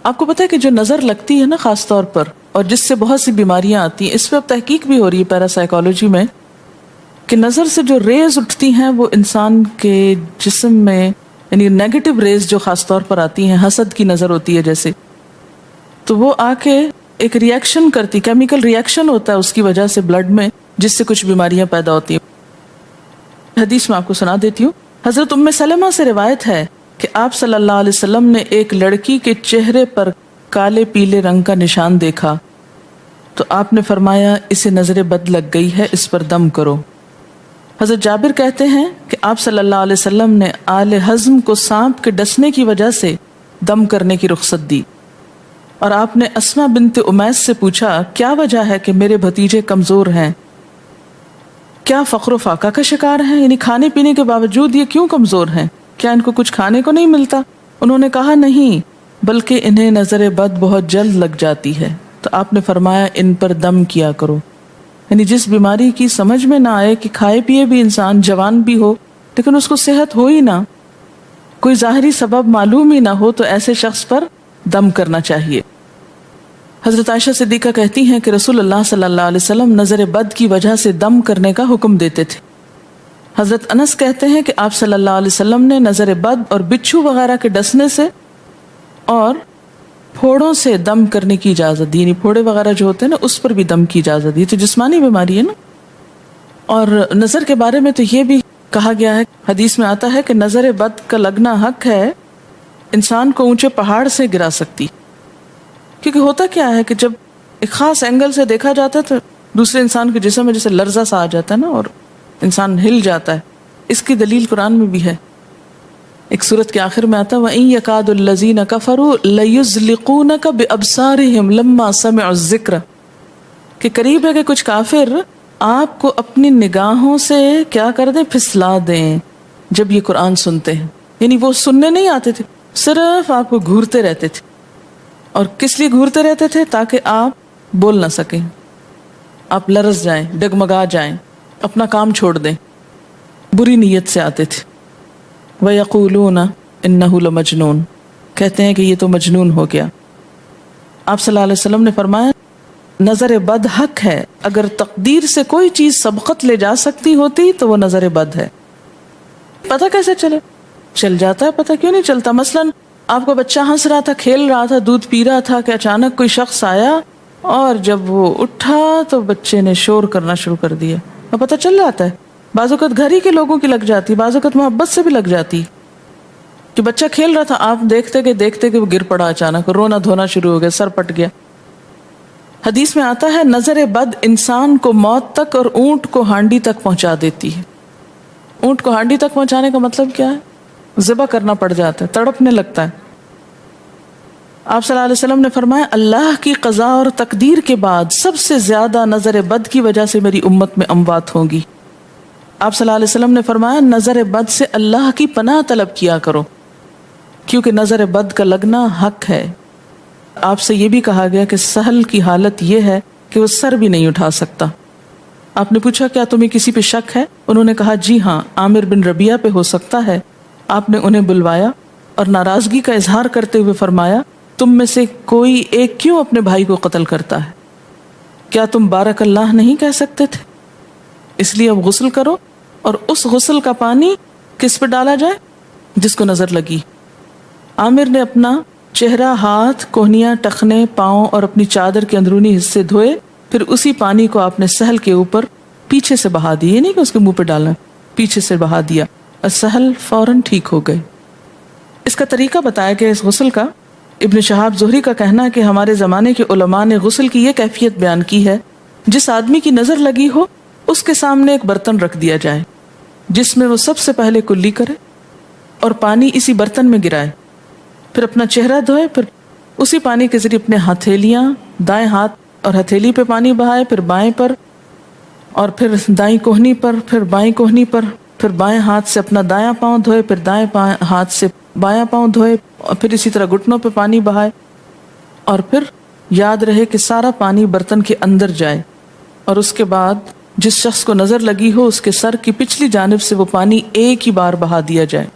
آپ کو پتہ ہے کہ جو نظر لگتی ہے نا خاص طور پر، اور جس سے بہت سی بیماریاں آتی ہیں، اس پہ اب تحقیق بھی ہو رہی ہے پیراسائیکالوجی میں، کہ نظر سے جو ریز اٹھتی ہیں وہ انسان کے جسم میں، یعنی نیگیٹو ریز جو خاص طور پر آتی ہیں، حسد کی نظر ہوتی ہے جیسے، تو وہ آ کے ایک ریئیکشن کرتی، کیمیکل ریئیکشن ہوتا ہے اس کی وجہ سے بلڈ میں، جس سے کچھ بیماریاں پیدا ہوتی ہیں۔ حدیث میں آپ کو سنا دیتی ہوں۔ حضرت ام سلمہ سے روایت ہے کہ آپ صلی اللہ علیہ وسلم نے ایک لڑکی کے چہرے پر کالے پیلے رنگ کا نشان دیکھا تو آپ نے فرمایا اسے نظر بد لگ گئی ہے، اس پر دم کرو۔ حضرت جابر کہتے ہیں کہ آپ صلی اللہ علیہ وسلم نے آل حزم کو سانپ کے ڈسنے کی وجہ سے دم کرنے کی رخصت دی، اور آپ نے اسما بنت امیس سے پوچھا کیا وجہ ہے کہ میرے بھتیجے کمزور ہیں، کیا فقر و فاقہ کا شکار ہیں، یعنی کھانے پینے کے باوجود یہ کیوں کمزور ہیں، کیا ان کو کچھ کھانے کو نہیں ملتا؟ انہوں نے کہا نہیں، بلکہ انہیں نظر بد بہت جلد لگ جاتی ہے، تو آپ نے فرمایا ان پر دم کیا کرو۔ یعنی جس بیماری کی سمجھ میں نہ آئے کہ کھائے پیے بھی انسان جوان بھی ہو لیکن اس کو صحت ہو ہی نہ، کوئی ظاہری سبب معلوم ہی نہ ہو، تو ایسے شخص پر دم کرنا چاہیے۔ حضرت عائشہ صدیقہ کہتی ہیں کہ رسول اللہ صلی اللہ علیہ وسلم نظر بد کی وجہ سے دم کرنے کا حکم دیتے تھے۔ حضرت انس کہتے ہیں کہ آپ صلی اللہ علیہ وسلم نے نظر بد اور بچھو وغیرہ کے ڈسنے سے اور پھوڑوں سے دم کرنے کی اجازت دی، یعنی پھوڑے وغیرہ جو ہوتے ہیں نا اس پر بھی دم کی اجازت دی، تو جسمانی بیماری ہے نا۔ اور نظر کے بارے میں تو یہ بھی کہا گیا ہے، حدیث میں آتا ہے کہ نظر بد کا لگنا حق ہے، انسان کو اونچے پہاڑ سے گرا سکتی، کیونکہ ہوتا کیا ہے کہ جب ایک خاص اینگل سے دیکھا جاتا ہے تو دوسرے انسان کے جسم میں جیسے لرزہ سا آ جاتا ہے نا، اور انسان ہل جاتا ہے۔ اس کی دلیل قرآن میں بھی ہے، ایک سورت کے آخر میں آتا ہے وَإِن يَكَادُ الَّذِينَ كَفَرُوا لَيُزْلِقُونَكَ بِأَبْصَارِهِمْ لَمَّا سَمِعُوا الذِّكْرَ، کہ قریب ہے کہ کچھ کافر آپ کو اپنی نگاہوں سے کیا کر دیں، پھسلا دیں جب یہ قرآن سنتے ہیں۔ یعنی وہ سننے نہیں آتے تھے، صرف آپ کو گھورتے رہتے تھے۔ اور کس لیے گھورتے رہتے تھے؟ تاکہ آپ بول نہ سکیں، آپ لرز جائیں، ڈگمگا جائیں، اپنا کام چھوڑ دیں، بری نیت سے آتے تھے۔ وَيَقُولُونَ إِنَّهُ لَمَجْنُونَ، کہتے ہیں کہ یہ تو مجنون ہو گیا۔ آپ صلی اللہ علیہ وسلم نے فرمایا نظر بد حق ہے، اگر تقدیر سے کوئی چیز سبقت لے جا سکتی ہوتی تو وہ نظر بد ہے۔ پتہ کیسے چلے؟ چل جاتا ہے، پتہ کیوں نہیں چلتا؟ مثلاً آپ کا بچہ ہنس رہا تھا، کھیل رہا تھا، دودھ پی رہا تھا کہ اچانک کوئی شخص آیا اور جب وہ اٹھا تو بچے نے شور کرنا شروع کر دیا، اور پتہ چل جاتا ہے۔ بعض اوقات گھر ہی کے لوگوں کی لگ جاتی، بعض اوقات محبت سے بھی لگ جاتی، کہ بچہ کھیل رہا تھا، آپ دیکھتے کہ وہ گر پڑا، اچانک رونا دھونا شروع ہو گیا، سر پٹ گیا۔ حدیث میں آتا ہے نظر بد انسان کو موت تک اور اونٹ کو ہانڈی تک پہنچا دیتی ہے۔ اونٹ کو ہانڈی تک پہنچانے کا مطلب کیا ہے؟ ذبح کرنا پڑ جاتا ہے، تڑپنے لگتا ہے۔ آپ صلی اللہ علیہ وسلم نے فرمایا اللہ کی قضاء اور تقدیر کے بعد سب سے زیادہ نظر بد کی وجہ سے میری امت میں اموات ہوں گی۔ آپ صلی اللہ علیہ وسلم نے فرمایا نظر بد سے اللہ کی پناہ طلب کیا کرو، کیونکہ نظر بد کا لگنا حق ہے۔ آپ سے یہ بھی کہا گیا کہ سہل کی حالت یہ ہے کہ وہ سر بھی نہیں اٹھا سکتا۔ آپ نے پوچھا کیا تمہیں کسی پہ شک ہے؟ انہوں نے کہا جی ہاں، عامر بن ربیعہ پہ ہو سکتا ہے۔ آپ نے انہیں بلوایا اور ناراضگی کا اظہار کرتے ہوئے فرمایا تم میں سے کوئی ایک کیوں اپنے بھائی کو قتل کرتا ہے؟ کیا تم بارک اللہ نہیں کہہ سکتے تھے؟ اس لیے اب غسل کرو، اور اس غسل کا پانی کس پہ ڈالا جائے؟ جس کو نظر لگی۔ عامر نے اپنا چہرہ، ہاتھ، کوہنیاں، ٹخنے، پاؤں اور اپنی چادر کے اندرونی حصے دھوئے، پھر اسی پانی کو آپ نے سہل کے اوپر پیچھے سے بہا دیا، یہ نہیں کہ اس کے منہ پہ ڈالنا، پیچھے سے بہا دیا، اور سہل فوراً ٹھیک ہو گئے۔ اس کا طریقہ بتایا کہ اس غسل کا ابن شہاب زہری کا کہنا ہے کہ ہمارے زمانے کے علماء نے غسل کی یہ کیفیت بیان کی ہے، جس آدمی کی نظر لگی ہو اس کے سامنے ایک برتن رکھ دیا جائے جس میں وہ سب سے پہلے کلی کرے اور پانی اسی برتن میں گرائے، پھر اپنا چہرہ دھوئے، پھر اسی پانی کے ذریعے اپنے ہتھیلیاں، دائیں ہاتھ اور ہتھیلی پہ پانی بہائے، پھر بائیں پر، اور پھر دائیں کوہنی پر، پھر بائیں کوہنی پر، پھر بائیں ہاتھ سے اپنا دایاں پاؤں دھوئے، پھر دائیں ہاتھ سے بایاں پاؤں دھوئے، اور پھر اسی طرح گھٹنوں پہ پانی بہائے، اور پھر یاد رہے کہ سارا پانی برتن کے اندر جائے، اور اس کے بعد جس شخص کو نظر لگی ہو اس کے سر کی پچھلی جانب سے وہ پانی ایک ہی بار بہا دیا جائے۔